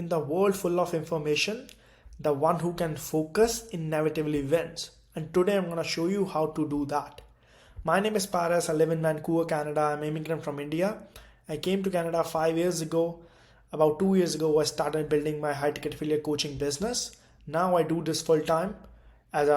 in the world full of information, the one who can focus inevitably wins. And today I'm going to show you how to do that. My name is Paras. I live in Vancouver, Canada. I'm an immigrant from India. I came to Canada 5 years ago. About 2 years ago, I started building my high-ticket affiliate coaching business. Now I do this full time as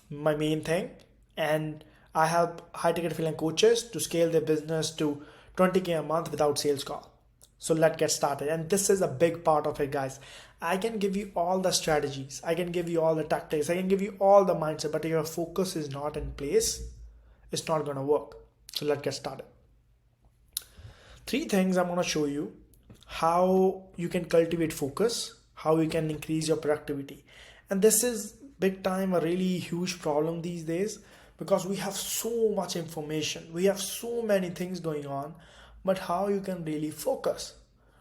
my main thing, and I help high-ticket affiliate coaches to scale their business to 20K a month without sales call. So let's get started. And this is a big part of it, guys. I can give you all the strategies. I can give you all the tactics. I can give you all the mindset, but if your focus is not in place, it's not going to work. So let's get started. 3 things I'm going to show you: how you can cultivate focus, how you can increase your productivity. And this is big time a really huge problem these days, because we have so much information, we have so many things going on, but how you can really focus.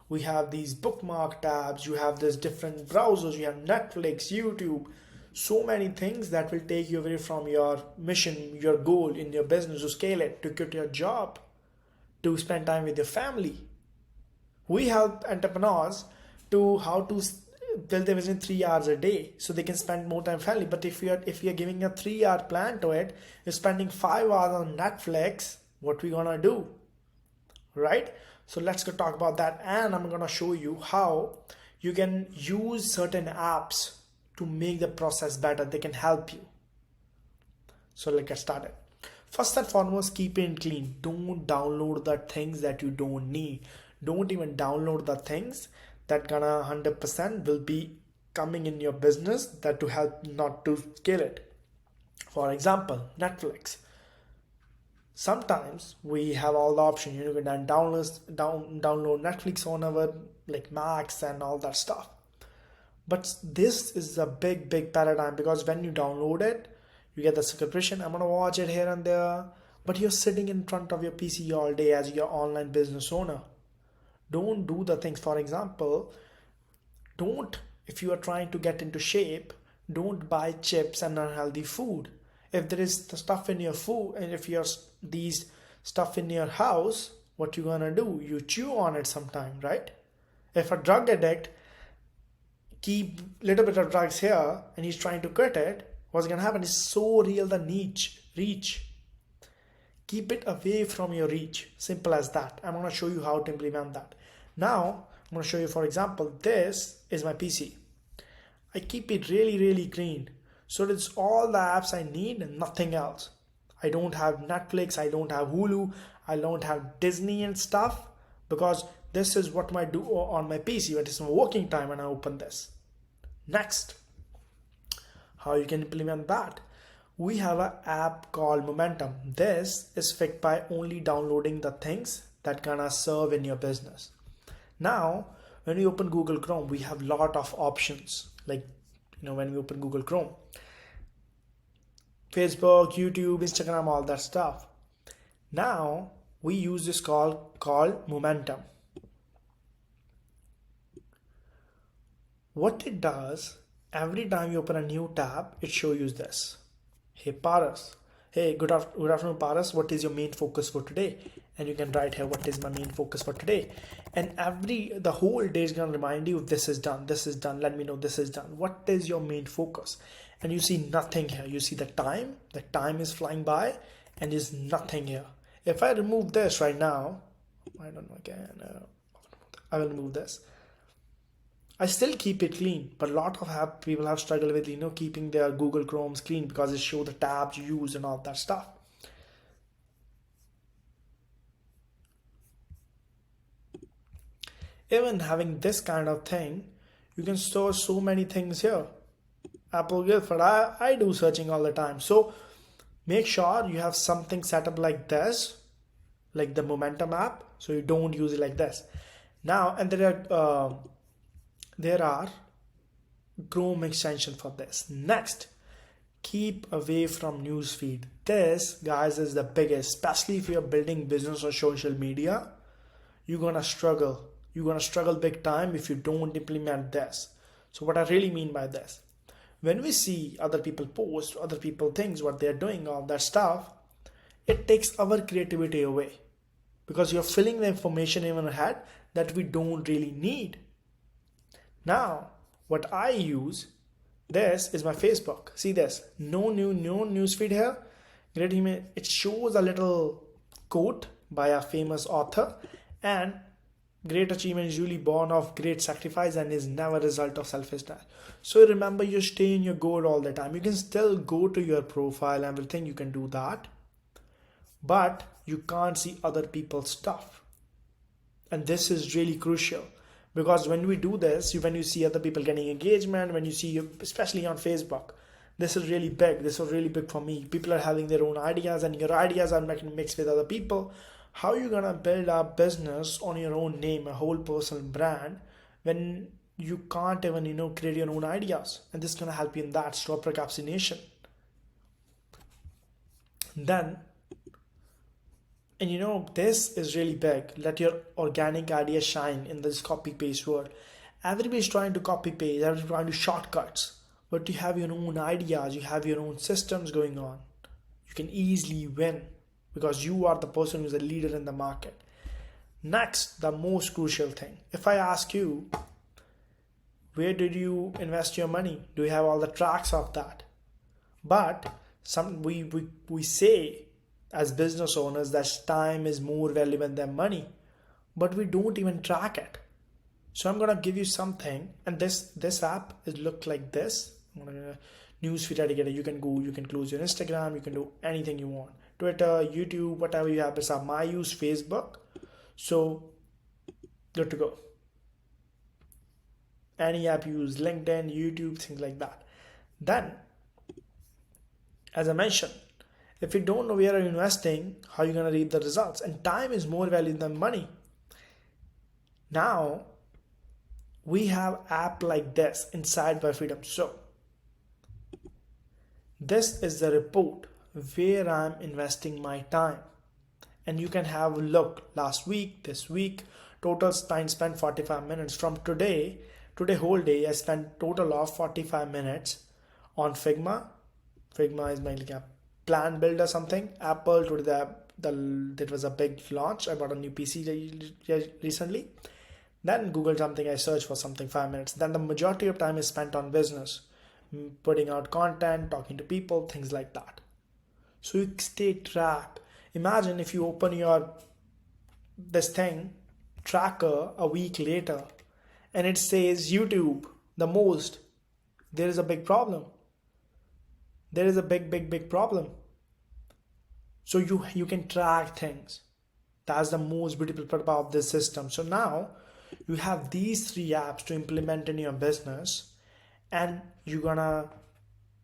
We have these bookmark tabs, you have this different browsers, you have Netflix, YouTube, so many things that will take you away from your mission, your goal in your business, to scale it, to quit your job, to spend time with your family. We help entrepreneurs to how to build their vision 3 hours a day so they can spend more time with family. But if you're giving a 3-hour plan to it, you're spending 5 hours on Netflix, what we gonna do, right? So let's go talk about that, and I'm gonna show you how you can use certain apps to make the process better. They can help you. So let's get started. First and foremost, keep it clean. Don't download the things that you don't need. Don't even download the things that gonna 100% will be coming in your business that to help not to scale it. For example, Netflix. Sometimes we have all the option. You can download Netflix on our like Macs and all that stuff. But this is a big paradigm, because when you download it, you get the subscription. I'm gonna watch it here and there, but you're sitting in front of your PC all day as your online business owner. Don't do the things. For example, if you are trying to get into shape, don't buy chips and unhealthy food. If there is the stuff in your food, and if you're these stuff in your house, what you gonna do? You chew on it sometime, right? If a drug addict keep little bit of drugs here and he's trying to quit it, what's gonna happen is so real the reach. Keep it away from your reach. Simple as that. I'm gonna show you how to implement that. Now, I'm going to show you, for example, this is my PC. I keep it really clean. So it's all the apps I need and nothing else. I don't have Netflix, I don't have Hulu, I don't have Disney and stuff, because this is what I do on my PC, but it's my working time when I open this. Next, how you can implement that. We have an app called Momentum. This is fixed by only downloading the things that gonna serve in your business. Now, when we open Google Chrome, we have a lot of options. Like, when we open Google Chrome, Facebook, YouTube, Instagram, all that stuff. Now, we use this called Momentum. What it does, every time you open a new tab, it shows you this. Hey Paras, hey, good afternoon Paras, what is your main focus for today? And you can write here, what is my main focus for today? And the whole day is gonna remind you, this is done, let me know this is done. What is your main focus? And you see nothing here. You see the time is flying by, and there's nothing here. If I remove this right now, I don't know again, I will remove this. I still keep it clean, but a lot of people have struggled with keeping their Google Chromes clean, because it shows the tabs you use and all that stuff. Even having this kind of thing, you can store so many things here. Apple Guildford, I do searching all the time. So make sure you have something set up like this, like the Momentum app, so you don't use it like this. Now, and there are Chrome extension for this. Next, keep away from newsfeed. This, guys, is the biggest, especially if you're building business or social media. You're gonna struggle. You're gonna struggle big time if you don't implement this. So what I really mean by this, when we see other people post, other people things, what they're doing, all that stuff, it takes our creativity away, because you're filling the information in our head that we don't really need. Now, what I use, this is my Facebook. See this, no newsfeed here. Great email. It shows a little quote by a famous author, and great achievement is usually born of great sacrifice and is never a result of selfishness. So remember, you stay in your goal all the time. You can still go to your profile, everything, you can do that, but you can't see other people's stuff. And this is really crucial, because when we do this, when you see other people getting engagement, when you see, especially on Facebook, this is really big. This was really big for me. People are having their own ideas, and your ideas are mixed with other people. How are you gonna build a business on your own name, a whole personal brand, when you can't even create your own ideas? And this is gonna help you in that. Stop procrastination. Then, and this is really big. Let your organic idea shine in this copy paste world. Everybody's trying to copy paste, everybody's trying to shortcuts, but you have your own ideas, you have your own systems going on. You can easily win because you are the person who's a leader in the market. Next, the most crucial thing. If I ask you, where did you invest your money? Do you have all the tracks of that? But we say as business owners that time is more valuable than money, but we don't even track it. So I'm gonna give you something, and this app is look like this. I'm gonna newsfeed dedicator. You can go, you can close your Instagram, you can do anything you want. Twitter, YouTube, whatever you have. It's I use Facebook, so good to go. Any app you use, LinkedIn, YouTube, things like that. Then, as I mentioned, if you don't know where you're investing, how are you gonna reap the results? And time is more valuable than money. Now, we have app like this inside by Freedom. So, this is the report where I'm investing my time, and you can have a look. Last week, this week, total time spent 45 minutes. From today whole day, I spent total of 45 minutes on Figma. Figma is my plan builder something. Apple, today that was a big launch. I bought a new PC recently. Then Google something, I search for something 5 minutes. Then the majority of time is spent on business, putting out content, talking to people, things like that. So you stay track. Imagine if you open this thing tracker a week later and it says YouTube the most. There is a big problem. There is a big problem. So you can track things. That's the most beautiful part about this system. So now you have these 3 apps to implement in your business, and you're gonna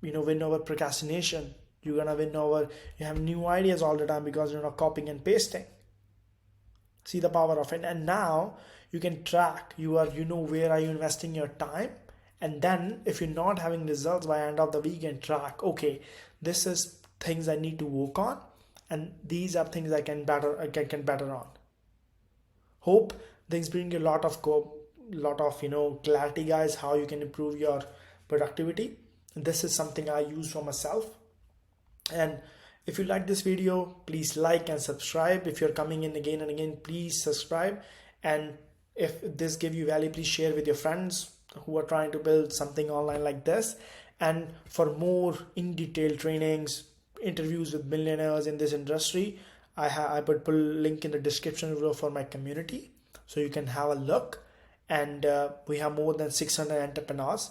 win over procrastination. You're gonna win over, you have new ideas all the time because you're not copying and pasting. See the power of it. And now you can track, where are you investing your time. And then if you're not having results by end of the week, and track, okay, this is things I need to work on, and these are things I can better on. Hope things bring you a lot of clarity, guys, how you can improve your productivity. And this is something I use for myself. And if you like this video, please like and subscribe. If you're coming in again and again, please subscribe. And if this gives you value, please share with your friends who are trying to build something online like this. And for more in detail trainings, interviews with millionaires in this industry, I put a link in the description below for my community, so you can have a look. And we have more than 600 entrepreneurs,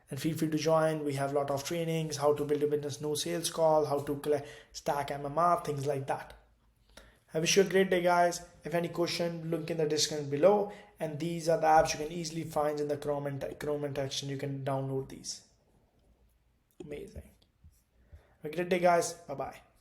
and feel free to join. We have a lot of trainings, how to build a business, no sales call, how to stack MMR, things like that. I wish you a great day, guys. If any question, link in the description below. And these are the apps you can easily find in the Chrome interaction. You can download these. Amazing. Have a great day, guys. Bye-bye.